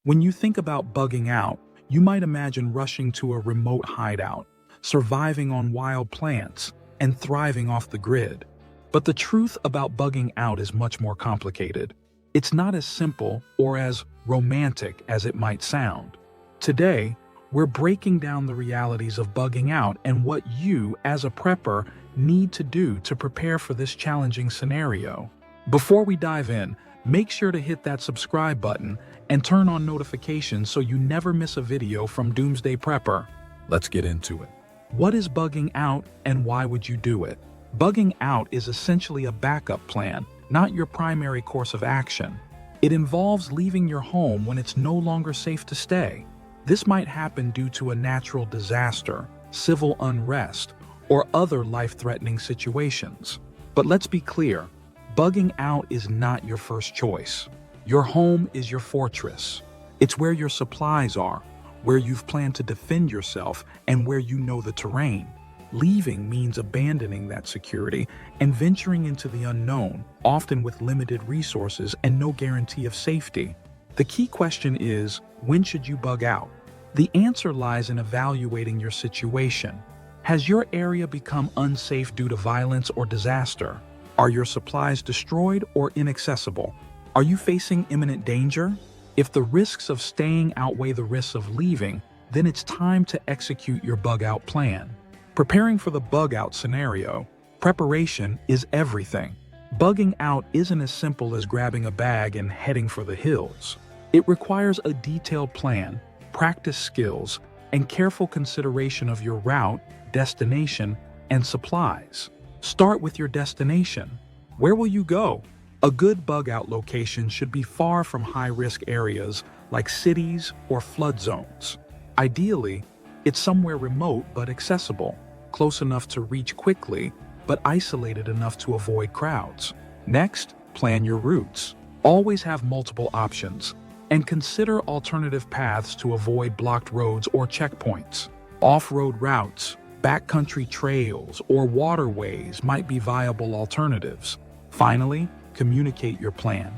When you think about bugging out, you might imagine rushing to a remote hideout, surviving on wild plants, and thriving off the grid. But the truth about bugging out is much more complicated. It's not as simple or as romantic as it might sound. Today, we're breaking down the realities of bugging out and what you, as a prepper, need to do to prepare for this challenging scenario. Before we dive in, make sure to hit that subscribe button and turn on notifications so you never miss a video from Doomsday Prepper. Let's get into it. What is bugging out and why would you do it? Bugging out is essentially a backup plan, not your primary course of action. It involves leaving your home when it's no longer safe to stay. This might happen due to a natural disaster, civil unrest, or other life-threatening situations. But let's be clear, bugging out is not your first choice. Your home is your fortress. It's where your supplies are, where you've planned to defend yourself, and where you know the terrain. Leaving means abandoning that security and venturing into the unknown, often with limited resources and no guarantee of safety. The key question is, when should you bug out? The answer lies in evaluating your situation. Has your area become unsafe due to violence or disaster? Are your supplies destroyed or inaccessible? Are you facing imminent danger? If the risks of staying outweigh the risks of leaving, then it's time to execute your bug-out plan. Preparing for the bug-out scenario, preparation is everything. Bugging out isn't as simple as grabbing a bag and heading for the hills. It requires a detailed plan, practice skills, and careful consideration of your route, destination, and supplies. Start with your destination. Where will you go? A good bug-out location should be far from high-risk areas like cities or flood zones. Ideally, it's somewhere remote but accessible, close enough to reach quickly, but isolated enough to avoid crowds. Next, plan your routes. Always have multiple options, and consider alternative paths to avoid blocked roads or checkpoints. Off-road routes, backcountry trails, or waterways might be viable alternatives. Finally, communicate your plan.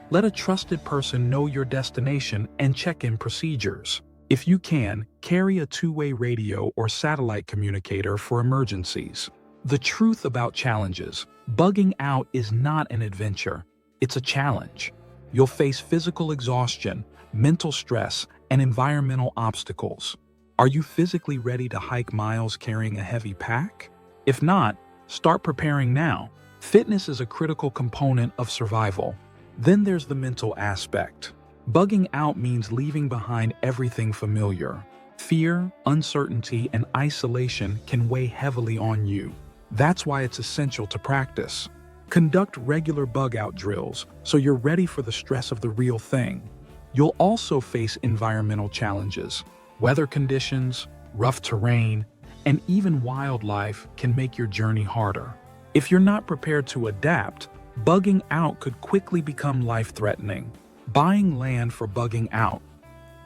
Let a trusted person know your destination and check-in procedures. If you can, carry a two-way radio or satellite communicator for emergencies. The truth about challenges: bugging out is not an adventure, it's a challenge. You'll face physical exhaustion, mental stress, and environmental obstacles. Are you physically ready to hike miles carrying a heavy pack? If not, start preparing now. Fitness is a critical component of survival. Then there's the mental aspect. Bugging out means leaving behind everything familiar. Fear, uncertainty, and isolation can weigh heavily on you. That's why it's essential to practice. Conduct regular bug-out drills so you're ready for the stress of the real thing. You'll also face environmental challenges. Weather conditions, rough terrain, and even wildlife can make your journey harder. If you're not prepared to adapt, bugging out could quickly become life-threatening. Buying land for bugging out.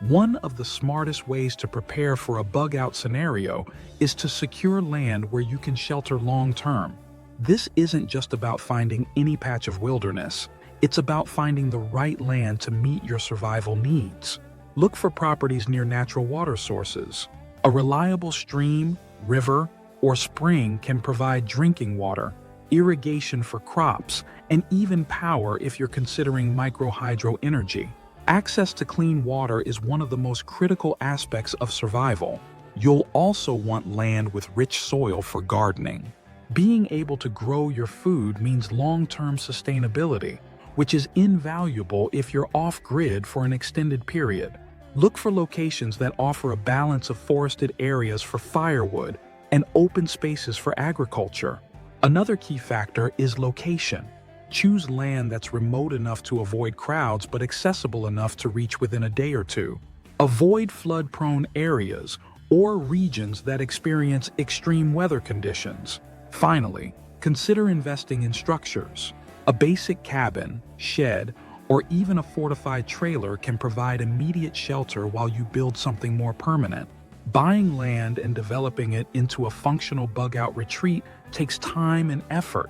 One of the smartest ways to prepare for a bug-out scenario is to secure land where you can shelter long-term. This isn't just about finding any patch of wilderness. It's about finding the right land to meet your survival needs. Look for properties near natural water sources. A reliable stream, river, or spring can provide drinking water, irrigation for crops, and even power if you're considering micro-hydro energy. Access to clean water is one of the most critical aspects of survival. You'll also want land with rich soil for gardening. Being able to grow your food means long-term sustainability, which is invaluable if you're off-grid for an extended period. Look for locations that offer a balance of forested areas for firewood and open spaces for agriculture. Another key factor is location. Choose land that's remote enough to avoid crowds but accessible enough to reach within a day or two. Avoid flood-prone areas or regions that experience extreme weather conditions. Finally, consider investing in structures. A basic cabin, shed, or even a fortified trailer can provide immediate shelter while you build something more permanent. Buying land and developing it into a functional bug-out retreat takes time and effort,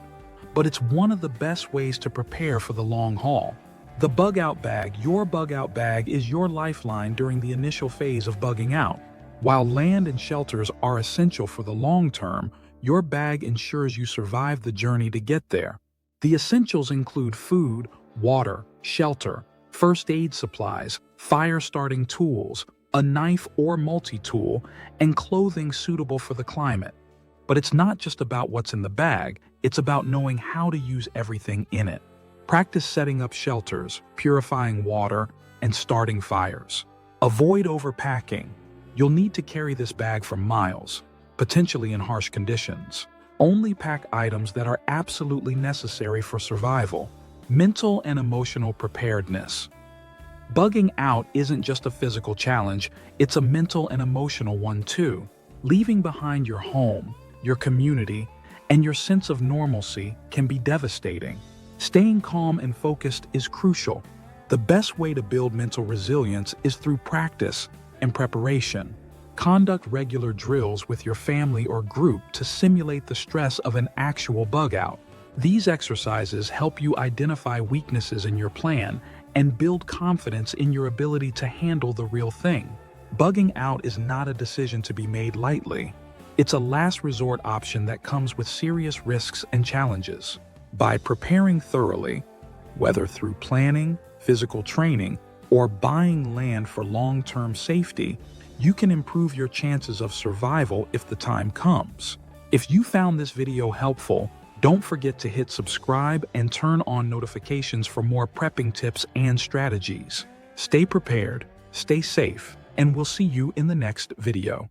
but it's one of the best ways to prepare for the long haul. The bug out bag. Your bug out bag is your lifeline during the initial phase of bugging out. While land and shelters are essential for the long term, your bag ensures you survive the journey to get there. The essentials include food, water, shelter, first aid supplies, fire-starting tools, a knife or multi-tool, and clothing suitable for the climate. But it's not just about what's in the bag, it's about knowing how to use everything in it. Practice setting up shelters, purifying water, and starting fires. Avoid overpacking. You'll need to carry this bag for miles, potentially in harsh conditions. Only pack items that are absolutely necessary for survival. Mental and emotional preparedness. Bugging out isn't just a physical challenge, it's a mental and emotional one too. Leaving behind your home, your community, and your sense of normalcy can be devastating. Staying calm and focused is crucial. The best way to build mental resilience is through practice and preparation. Conduct regular drills with your family or group to simulate the stress of an actual bug out. These exercises help you identify weaknesses in your plan and build confidence in your ability to handle the real thing. Bugging out is not a decision to be made lightly. It's a last resort option that comes with serious risks and challenges. By preparing thoroughly, whether through planning, physical training, or buying land for long-term safety, you can improve your chances of survival if the time comes. If you found this video helpful, don't forget to hit subscribe and turn on notifications for more prepping tips and strategies. Stay prepared, stay safe, and we'll see you in the next video.